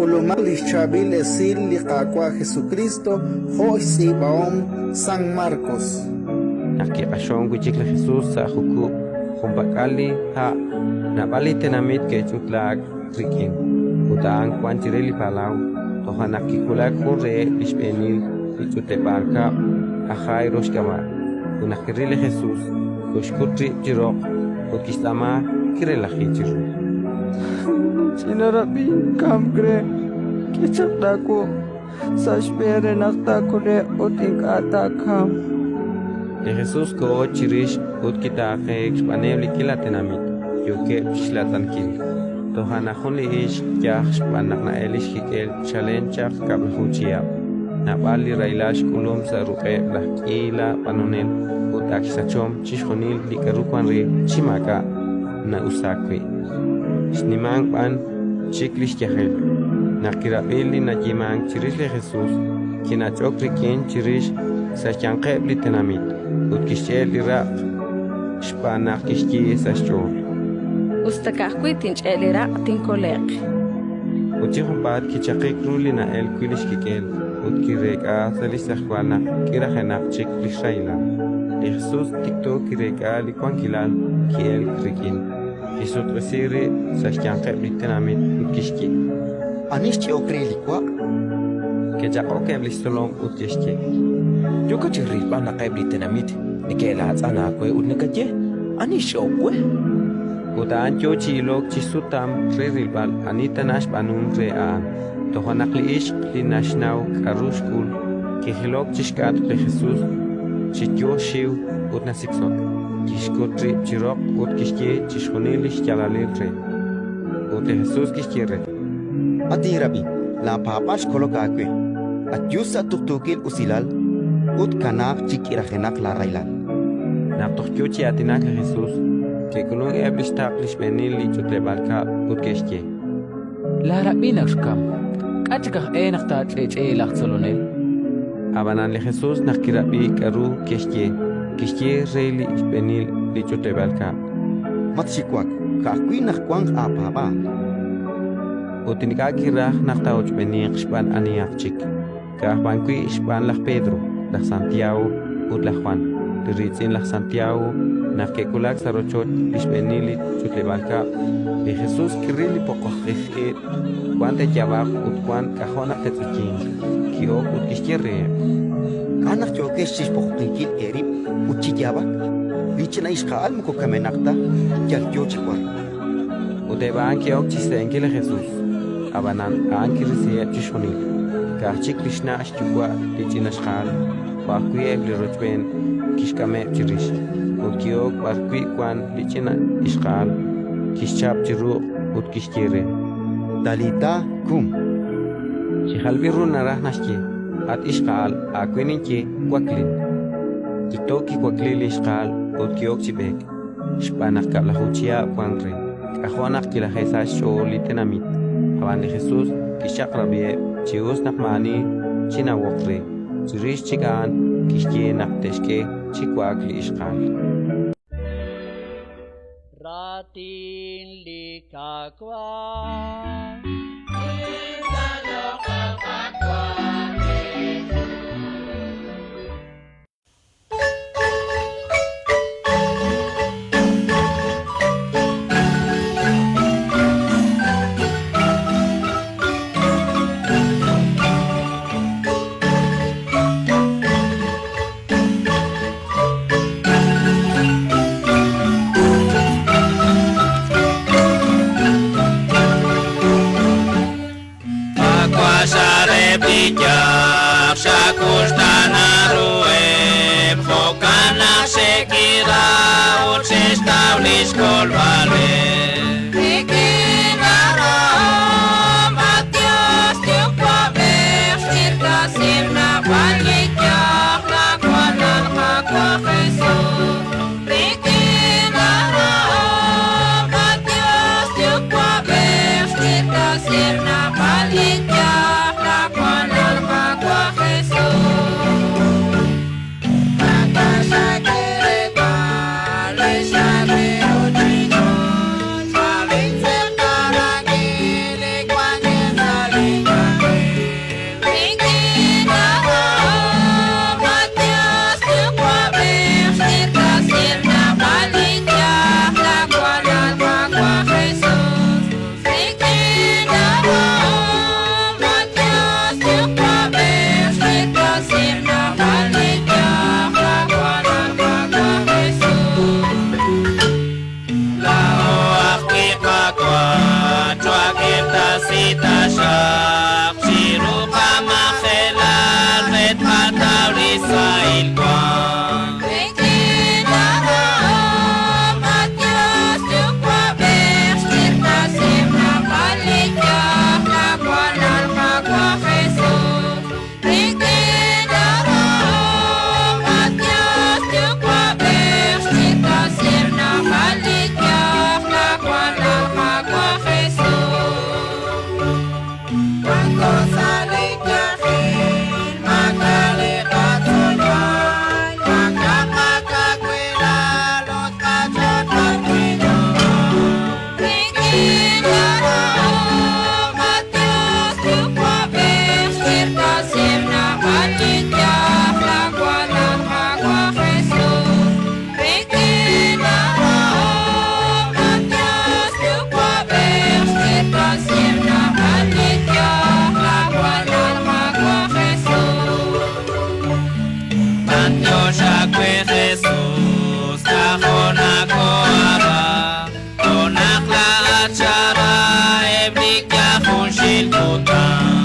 Ulumal Chabil Esil Liqaqua Jesucristo, Jois y Baom San Marcos. Naki Ashon Wichikla Jesús a Juku, Jumbakali, Ha, Nabali Tenamit que Chutlag, Rikin, Utan, Quantireli Palau, Tohanaki Kulak Hore, Bishpenil, Bichuteparka, Ajai Roshkama, Unakirile Jesús, Ushkutri Jirok, Ukistama, Kirelahichiru. Sinarabi kamgre kichakdako sashpere naktakule otinkata De Jesús ko chirish utkitaje expanebli kilatenamit, yoke shlatankil. Tohanahon li ish yach spanakna elish hikel chalenchak kabhuchia. Nabali railash kulum sa ruke lahkila panonel utakisachom chishonil likarupanri chimaka na usakwi. Snimang pan chiklish yahel. Nakirabili na jimang chirish le Jesús, kinachokri kin chirish sa chanqebli tenamit. Utkishel iraq, shpanak kishki sa shchol. Ustakahkwi tinch el iraq tinkolek. Utihum bad kichakik ruli na el kulish kikel. Utkireka salis akhwana kirahenak chiklish raila. Jesús tikto kireka likwan kilal kiel krikin. Jesús resire sa chanqebli tenamit utkishki. Anishti okreli kwa Que ya que blistolong utkishki. yo ka chirri pa na kay tenamit ni kela tsana ko udnakaje anish okwe Utaan yo chilok chisutam riribal anita nash panun rea. Tohanakli ish li nashnau karushkul. Kihilok chishkat le Jesús. Chityo shiv utnasiksok. Kishkotri chirok utkishki chishonilish yalalilre. Ute Jesús kishkire. ati rabi la papash koloka kwe at yusa tuktukil usilal ut kanak chikirahenak la railal Naptokyo chi atinak le Jesús. Que kulung eblistaklish benil li chutlebalka utkishki. lara binakshkam kachkah enakta tlelach solonel Abanan le Jesús nakirabi karu kishki. Kishki reili benil li chutlebalka. matshikwak ka kwinak kwang apaba Utinikakirah naktauch benik shpan aniakchik. Kahbankui shpan lah Pedro, lah Santiago, ut lah Juan. Diritzin lah Santiago, nafkekulak sarochot ishbenili chutlebalka. De Jesús kirili pokohit, Juan te yabak ut Juan kahonak tetzukin. Kiok ut kishkirre. kanak chokesh chishpokhtinkil erib uchiyaba bichna ishqal muko kamenakta yal yochikwa Uteban kiok chisenkile Jesús. Abanan ankirisiye chishonil. Kahchik lishna ashchukwa lichinashkal. Bakui ebli rochben kishkame chirish. Utkiok bakui kwan lichina ishkal. Kishchap chiru utkishkire. dalita kum Chihalbiru narah nashki. At ishkal akwininki kwaklin. Kitoki kwaklili ishkal utkiok chibek. Shpanak kablahuchia kwangre. Kahuanak kilahesa sholi tenamit. Aban de Jesús kishak rabie chius nakmani china wokre chirish chikan kishki nakteshke chikwakli ishkal Ratin likakwa bijak sakustana rueb fokana sekira ut sestablis kol vale Saling serta lagi, lekuannya saling blikja hun shilkutan